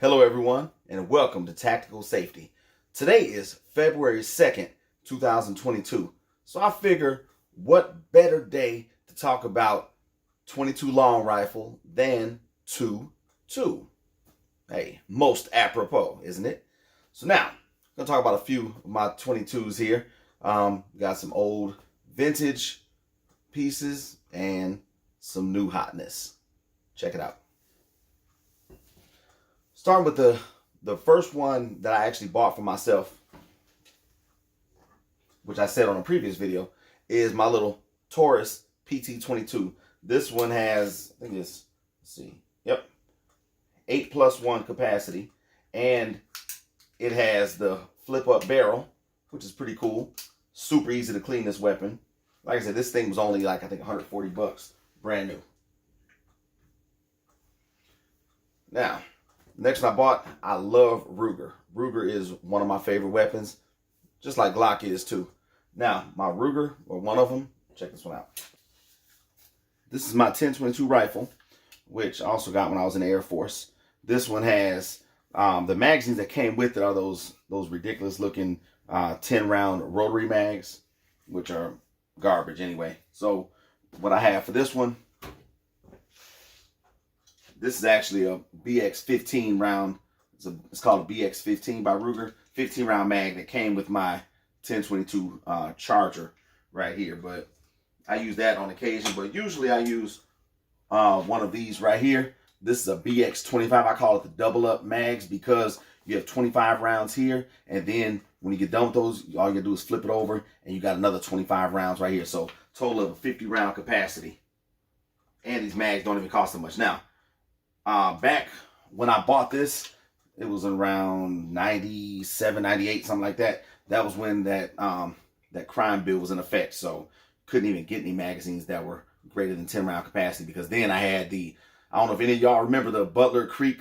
Hello everyone, and welcome to Tactical Safety. Today is February 2nd, 2022. So I figure what better day to talk about 22 long rifle than 2.2. Hey, most apropos, isn't it? So now, I'm going to talk about a few of my 22s here. Got some old vintage pieces and some new hotness. Check it out. Starting with the first one that I actually bought for myself, which I said on a previous video, is my little Taurus PT22. This one has, I think it's, let's see, yep, 8+1 capacity, and it has the flip-up barrel, which is pretty cool. Super easy to clean this weapon. Like I said, this thing was only like, I think, 140 bucks, brand new. Now, next I bought, I love Ruger. Ruger is one of my favorite weapons, just like Glock is too. Now, my Ruger, or one of them, check this one out. This is my 10/22 rifle, which I also got when I was in the Air Force. This one has, the magazines that came with it are those ridiculous looking 10-round rotary mags, which are garbage anyway. So what I have for this one, this is actually a BX-15 round. It's called a BX-15 by Ruger. 15 round mag that came with my 10/22 Charger right here. But I use that on occasion. But usually I use one of these right here. This is a BX-25. I call it the double up mags because you have 25 rounds here. And then when you get done with those, all you do is flip it over and you got another 25 rounds right here. So total of a 50 round capacity. And these mags don't even cost that much. Now, back when I bought this, it was around 97, 98, something like that. That was when that crime bill was in effect. So couldn't even get any magazines that were greater than 10 round capacity, because then I had I don't know if any of y'all remember the Butler Creek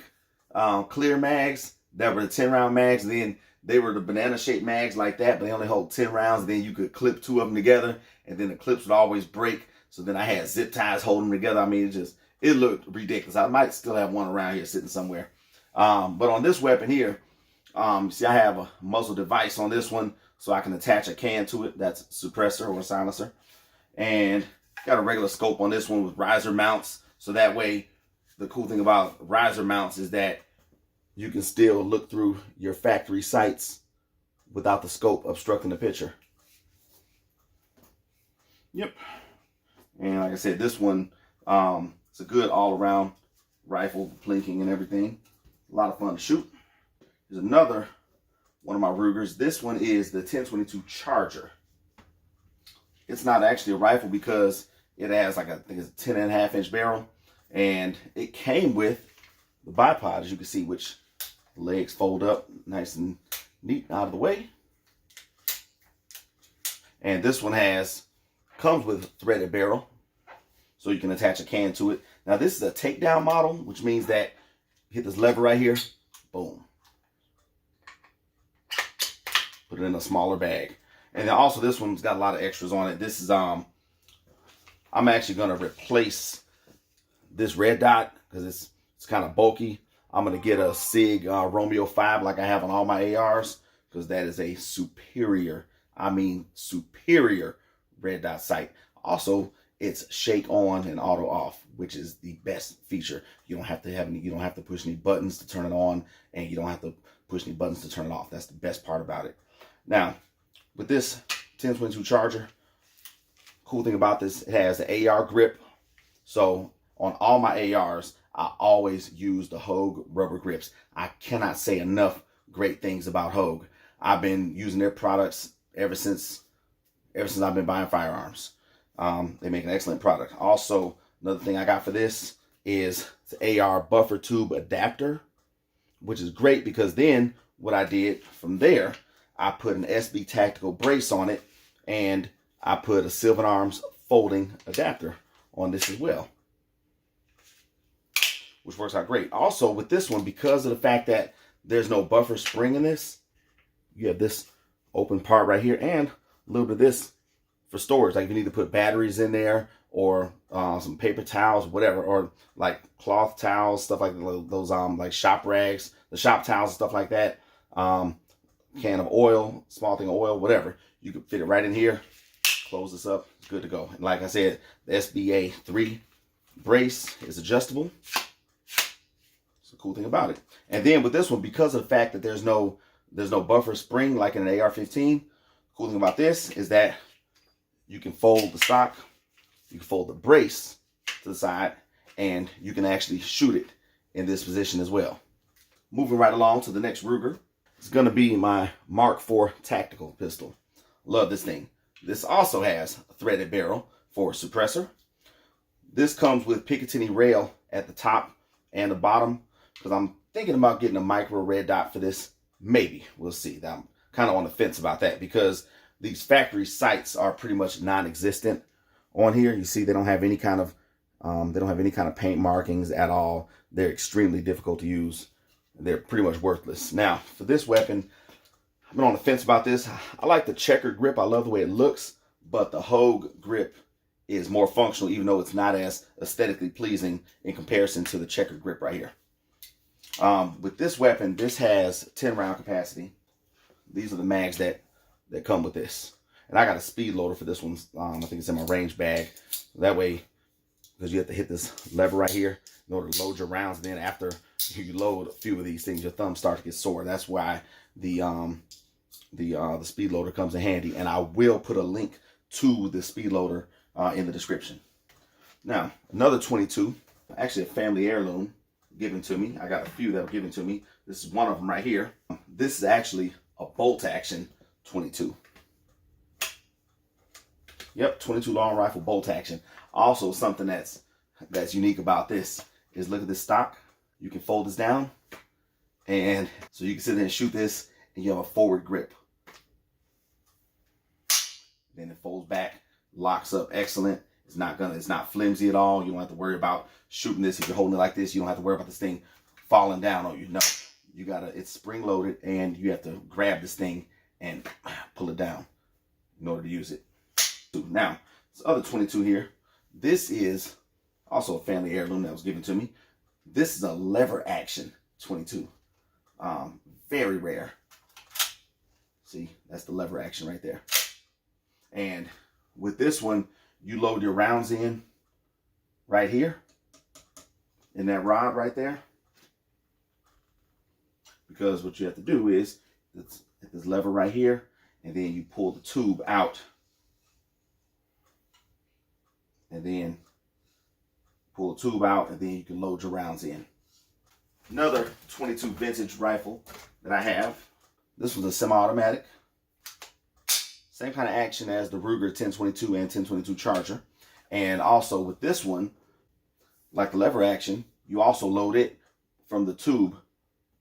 clear mags that were the 10 round mags. And then they were the banana shaped mags like that, but they only hold 10 rounds. And then you could clip two of them together, and then the clips would always break. So then I had zip ties holding them together. I mean, it looked ridiculous. I might still have one around here sitting somewhere. But on this weapon here, see, I have a muzzle device on this one, so I can attach a can to it. That's suppressor or silencer. And got a regular scope on this one with riser mounts. So that way, the cool thing about riser mounts is that you can still look through your factory sights without the scope obstructing the picture. Yep. And like I said, this one, it's a good all-around rifle, plinking and everything. A lot of fun to shoot. There's another one of my Rugers. This one is the 10/22 Charger. It's not actually a rifle because it has like I think it's a 10.5-inch barrel, and it came with the bipod, as you can see, which legs fold up nice and neat out of the way. And this one comes with threaded barrel, so you can attach a can to it. Now this is a takedown model, which means that you hit this lever right here, boom. Put it in a smaller bag. And then also this one's got a lot of extras on it. This is, I'm actually gonna replace this red dot because it's kind of bulky. I'm gonna get a SIG Romeo 5 like I have on all my ARs, because that is a superior, I mean superior red dot sight. Also, it's shake on and auto off, which is the best feature. You don't have to push any buttons to turn it on, and you don't have to push any buttons to turn it off. That's the best part about it. Now, with this 10/22 Charger, cool thing about this, it has the AR grip. So on all my ARs, I always use the Hogue rubber grips. I cannot say enough great things about Hogue. I've been using their products ever since I've been buying firearms. They make an excellent product. Also, another thing I got for this is the AR buffer tube adapter, which is great because then what I did from there, I put an SB tactical brace on it, and I put a Sylvan Arms folding adapter on this as well, which works out great. Also with this one, because of the fact that there's no buffer spring in this, you have this open part right here and a little bit of this for storage. Like if you need to put batteries in there, or some paper towels, whatever, or like cloth towels, stuff like those like shop rags the shop towels and stuff like that. Can of oil, small thing of oil, whatever. You can fit it right in here. Close this up. It's good to go. And like I said, the SBA 3 brace is adjustable. It's a cool thing about it. And then with this one, because of the fact that there's no buffer spring like in an AR-15, cool thing about this is that you can fold the stock, you can fold the brace to the side, and you can actually shoot it in this position as well. Moving right along to the next Ruger. It's going to be my Mark IV tactical pistol. Love this thing. This also has a threaded barrel for suppressor. This comes with Picatinny rail at the top and the bottom, because I'm thinking about getting a micro red dot for this. Maybe. We'll see. I'm kind of on the fence about that, because these factory sights are pretty much non-existent on here. You see, they don't have any kind of paint markings at all. They're extremely difficult to use. They're pretty much worthless. Now, for this weapon, I've been on the fence about this. I like the checkered grip. I love the way it looks, but the Hogue grip is more functional, even though it's not as aesthetically pleasing in comparison to the checkered grip right here. With this weapon, this has 10 round capacity. These are the mags that come with this. And I got a speed loader for this one. I think it's in my range bag. That way, because you have to hit this lever right here in order to load your rounds. And then after you load a few of these things, your thumbs start to get sore. That's why the speed loader comes in handy. And I will put a link to the speed loader in the description. Now, another 22, actually a family heirloom given to me. I got a few that were given to me. This is one of them right here. This is actually a bolt action 22. Yep, 22 long rifle bolt action. Also, something that's unique about this is, look at this stock. You can fold this down, and so you can sit there and shoot this, and you have a forward grip. Then it folds back, locks up excellent. It's not flimsy at all. You don't have to worry about shooting this. If you're holding it like this, you don't have to worry about this thing falling down on you. No, it's spring loaded, and you have to grab this thing and pull it down in order to use it. Now, this other 22 here, this is also a family heirloom that was given to me. This is a lever action 22. Very rare. See, that's the lever action right there. And with this one, you load your rounds in right here in that rod right there. Because what you have to do is hit this lever right here, and then you pull the tube out. And then pull the tube out, and then you can load your rounds in. Another 22 vintage rifle that I have. This was a semi-automatic. Same kind of action as the Ruger 1022 and 1022 Charger. And also with this one, like the lever action, you also load it from the tube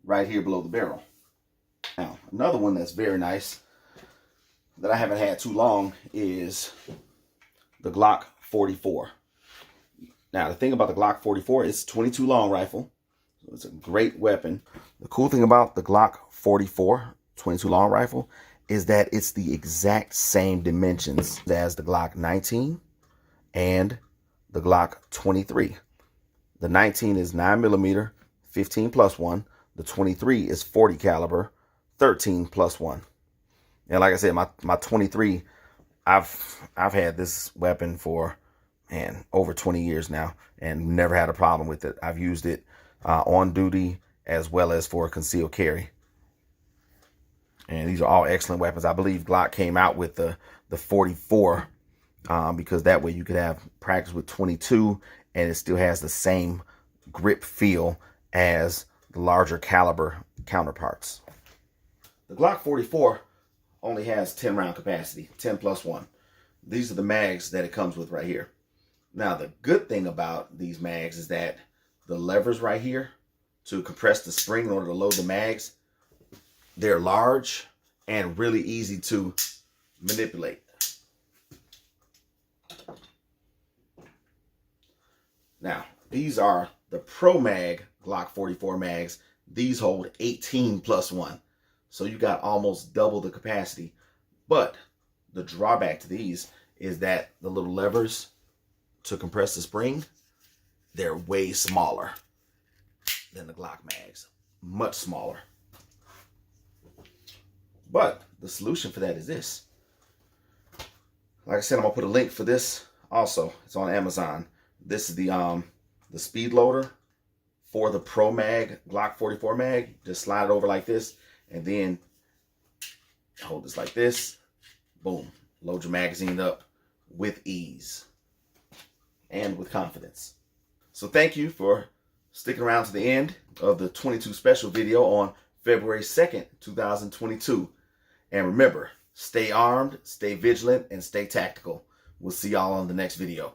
right here below the barrel. Now, another one that's very nice that I haven't had too long is the Glock 44. Now, the thing about the Glock 44 is 22 long rifle. So it's a great weapon. The cool thing about the Glock 44 22 long rifle is that it's the exact same dimensions as the Glock 19 and the Glock 23. The 19 is 9mm, 15 plus 1. The 23 is 40 caliber, 13 plus 1. And like I said, my 23, I've had this weapon for over 20 years now and never had a problem with it. I've used it on duty as well as for concealed carry. And these are all excellent weapons. I believe Glock came out with the 44 because that way you could have practice with 22 and it still has the same grip feel as the larger caliber counterparts. The Glock 44 only has 10 round capacity, 10 plus 1. These are the mags that it comes with right here. Now, the good thing about these mags is that the levers right here to compress the spring in order to load the mags, they're large and really easy to manipulate. Now, these are the Pro Mag Glock 44 mags. These hold 18 plus 1. So you got almost double the capacity. But the drawback to these is that the little levers to compress the spring, they're way smaller than the Glock mags. much smaller. But the solution for that is this. Like I said, I'm gonna put a link for this also. It's on Amazon. This is the speed loader for the Pro Mag, Glock 44 mag. Just slide it over like this, and then hold this like this. Boom. Load your magazine up with ease and with confidence. So thank you for sticking around to the end of the 22 special video on February 2nd, 2022. And remember, stay armed, stay vigilant, and stay tactical. We'll see y'all on the next video.